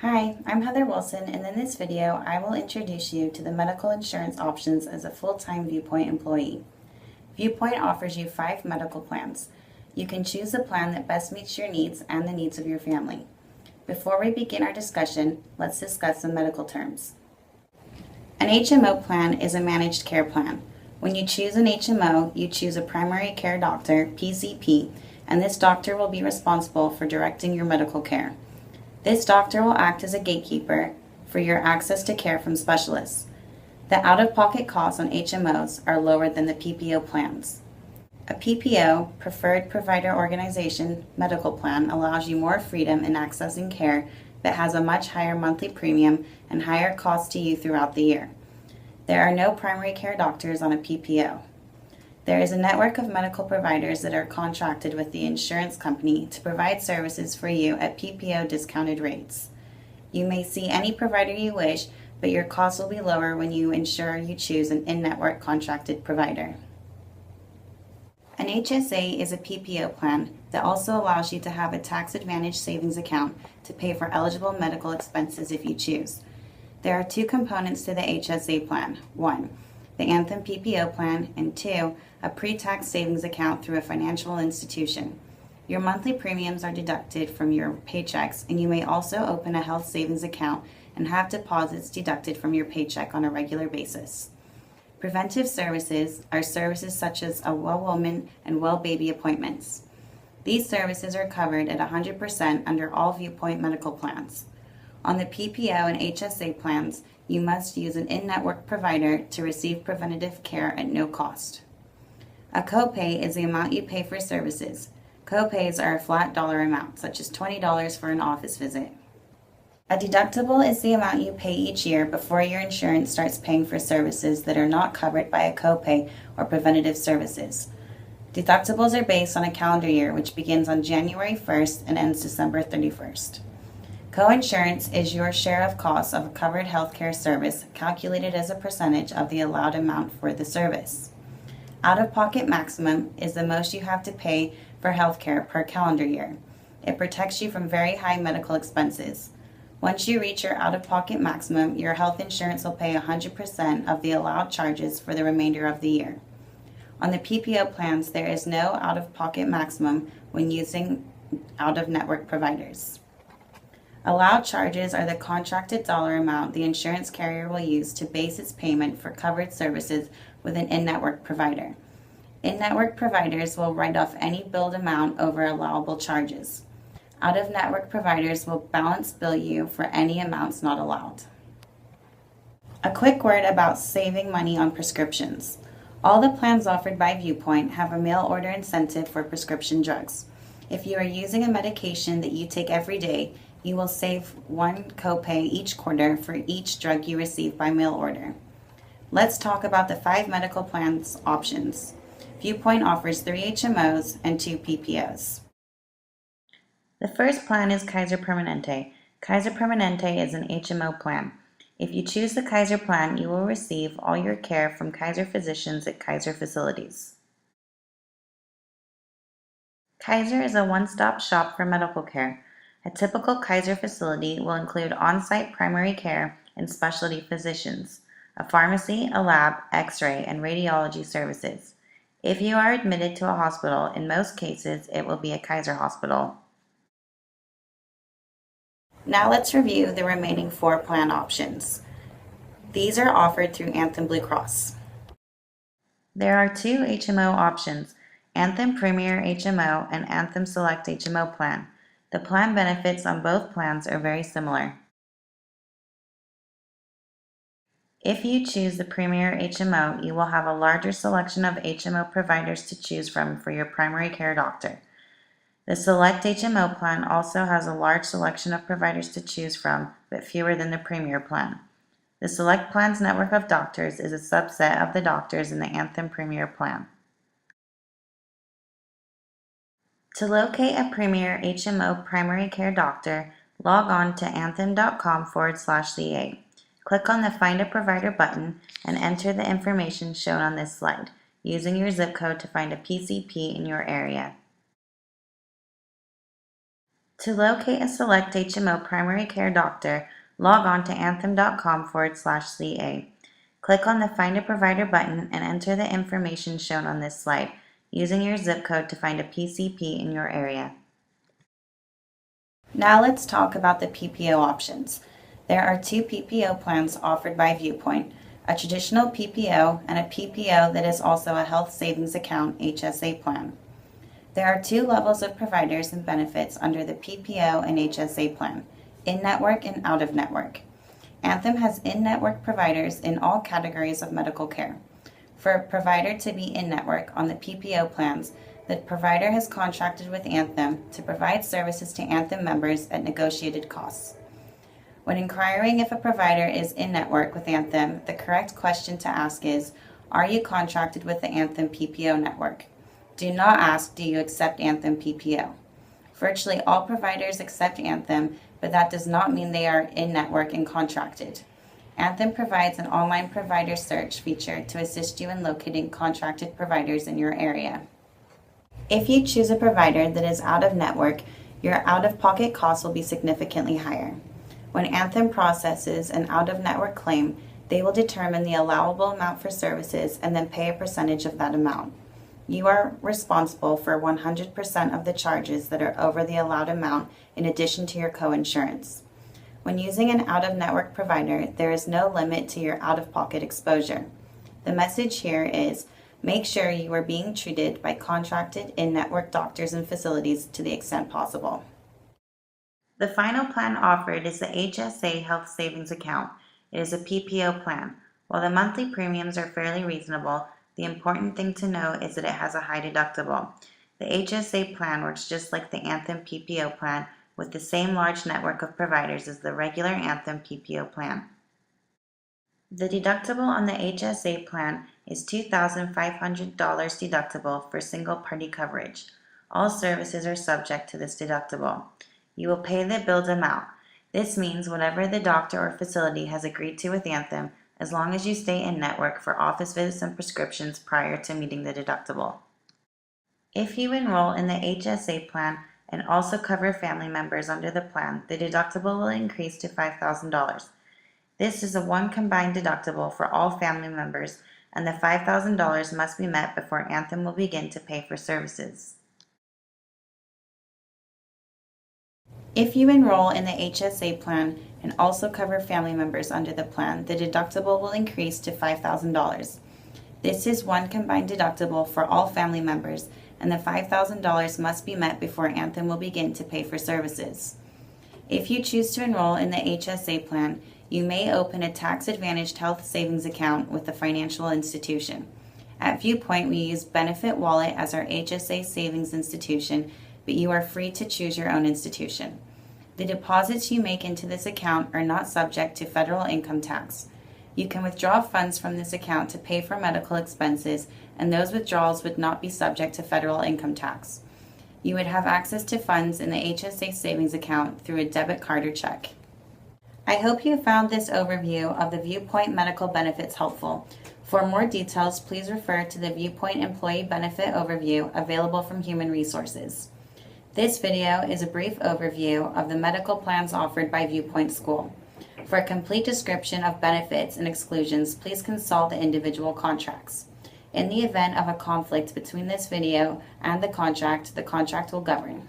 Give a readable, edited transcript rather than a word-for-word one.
Hi, I'm Heather Wilson, and in this video, I will introduce you to the medical insurance options as a full-time ViewPoint employee. ViewPoint offers you 5 medical plans. You can choose the plan that best meets your needs and the needs of your family. Before we begin our discussion, let's discuss some medical terms. An HMO plan is a managed care plan. When you choose an HMO, you choose a primary care doctor, PCP, and this doctor will be responsible for directing your medical care. This doctor will act as a gatekeeper for your access to care from specialists. The out-of-pocket costs on HMOs are lower than the PPO plans. A PPO, Preferred Provider Organization, medical plan allows you more freedom in accessing care but has a much higher monthly premium and higher cost to you throughout the year. There are no primary care doctors on a PPO. There is a network of medical providers that are contracted with the insurance company to provide services for you at PPO discounted rates. You may see any provider you wish, but your costs will be lower when you ensure you choose an in-network contracted provider. An HSA is a PPO plan that also allows you to have a tax-advantaged savings account to pay for eligible medical expenses if you choose. There are 2 components to the HSA plan. 1, the Anthem PPO plan, and 2, a pre-tax savings account through a financial institution. Your monthly premiums are deducted from your paychecks, and you may also open a health savings account and have deposits deducted from your paycheck on a regular basis. Preventive services are services such as a well woman and well baby appointments. These services are covered at 100% under all ViewPoint medical plans. On the PPO and HSA plans, you must use an in-network provider to receive preventative care at no cost. A copay is the amount you pay for services. Copays are a flat dollar amount, such as $20 for an office visit. A deductible is the amount you pay each year before your insurance starts paying for services that are not covered by a copay or preventative services. Deductibles are based on a calendar year, which begins on January 1st and ends December 31st. Coinsurance is your share of costs of a covered healthcare service calculated as a percentage of the allowed amount for the service. Out-of-pocket maximum is the most you have to pay for healthcare per calendar year. It protects you from very high medical expenses. Once you reach your out-of-pocket maximum, your health insurance will pay 100% of the allowed charges for the remainder of the year. On the PPO plans, there is no out-of-pocket maximum when using out-of-network providers. Allowed charges are the contracted dollar amount the insurance carrier will use to base its payment for covered services with an in-network provider. In-network providers will write off any billed amount over allowable charges. Out-of-network providers will balance bill you for any amounts not allowed. A quick word about saving money on prescriptions. All the plans offered by ViewPoint have a mail order incentive for prescription drugs. If you are using a medication that you take every day, you will save 1 copay each quarter for each drug you receive by mail order. Let's talk about the 5 medical plans options. ViewPoint offers 3 HMOs and 2 PPOs. The first plan is Kaiser Permanente. Kaiser Permanente is an HMO plan. If you choose the Kaiser plan, you will receive all your care from Kaiser physicians at Kaiser facilities. Kaiser is a one-stop shop for medical care. A typical Kaiser facility will include on-site primary care and specialty physicians, a pharmacy, a lab, x-ray, and radiology services. If you are admitted to a hospital, in most cases, it will be a Kaiser hospital. Now let's review the remaining 4 plan options. These are offered through Anthem Blue Cross. There are 2 HMO options, Anthem Premier HMO and Anthem Select HMO plan. The plan benefits on both plans are very similar. If you choose the Premier HMO, you will have a larger selection of HMO providers to choose from for your primary care doctor. The Select HMO plan also has a large selection of providers to choose from, but fewer than the Premier plan. The Select plan's network of doctors is a subset of the doctors in the Anthem Premier plan. To locate a Premier HMO primary care doctor, log on to anthem.com/CA. Click on the Find a Provider button and enter the information shown on this slide, using your zip code to find a PCP in your area. To locate a select HMO primary care doctor, log on to anthem.com/CA. Click on the Find a Provider button and enter the information shown on this slide, using your zip code to find a PCP in your area. Now let's talk about the PPO options. There are two PPO plans offered by ViewPoint, a traditional PPO and a PPO that is also a health savings account HSA plan. There are two levels of providers and benefits under the PPO and HSA plan, in-network and out-of-network. Anthem has in-network providers in all categories of medical care. For a provider to be in-network on the PPO plans, the provider has contracted with Anthem to provide services to Anthem members at negotiated costs. When inquiring if a provider is in-network with Anthem, the correct question to ask is, are you contracted with the Anthem PPO network? Do not ask, do you accept Anthem PPO? Virtually all providers accept Anthem, but that does not mean they are in-network and contracted. Anthem provides an online provider search feature to assist you in locating contracted providers in your area. If you choose a provider that is out-of-network, your out-of-pocket costs will be significantly higher. When Anthem processes an out-of-network claim, they will determine the allowable amount for services and then pay a percentage of that amount. You are responsible for 100% of the charges that are over the allowed amount in addition to your coinsurance. When using an out-of-network provider, there is no limit to your out-of-pocket exposure. The message here is, make sure you are being treated by contracted in-network doctors and facilities to the extent possible. The final plan offered is the HSA Health Savings Account. It is a PPO plan. While the monthly premiums are fairly reasonable, the important thing to know is that it has a high deductible. The HSA plan works just like the Anthem PPO plan with the same large network of providers as the regular Anthem PPO plan. The deductible on the HSA plan is $2,500 deductible for single party coverage. All services are subject to this deductible. You will pay the billed amount. This means whatever the doctor or facility has agreed to with Anthem, as long as you stay in network for office visits and prescriptions prior to meeting the deductible. If you enroll in the HSA plan and also cover family members under the plan, the deductible will increase to $5,000. This is a one combined deductible for all family members, and the $5,000 must be met before Anthem will begin to pay for services. If you enroll in the HSA plan and also cover family members under the plan, the deductible will increase to $5,000. This is one combined deductible for all family members, and the $5,000 must be met before Anthem will begin to pay for services. If you choose to enroll in the HSA plan, you may open a tax-advantaged health savings account with a financial institution. At ViewPoint, we use Benefit Wallet as our HSA savings institution, but you are free to choose your own institution. The deposits you make into this account are not subject to federal income tax. You can withdraw funds from this account to pay for medical expenses, and those withdrawals would not be subject to federal income tax. You would have access to funds in the HSA savings account through a debit card or check. I hope you found this overview of the ViewPoint medical benefits helpful. For more details, please refer to the ViewPoint Employee Benefit Overview available from Human Resources. This video is a brief overview of the medical plans offered by ViewPoint School. For a complete description of benefits and exclusions, please consult the individual contracts. In the event of a conflict between this video and the contract will govern.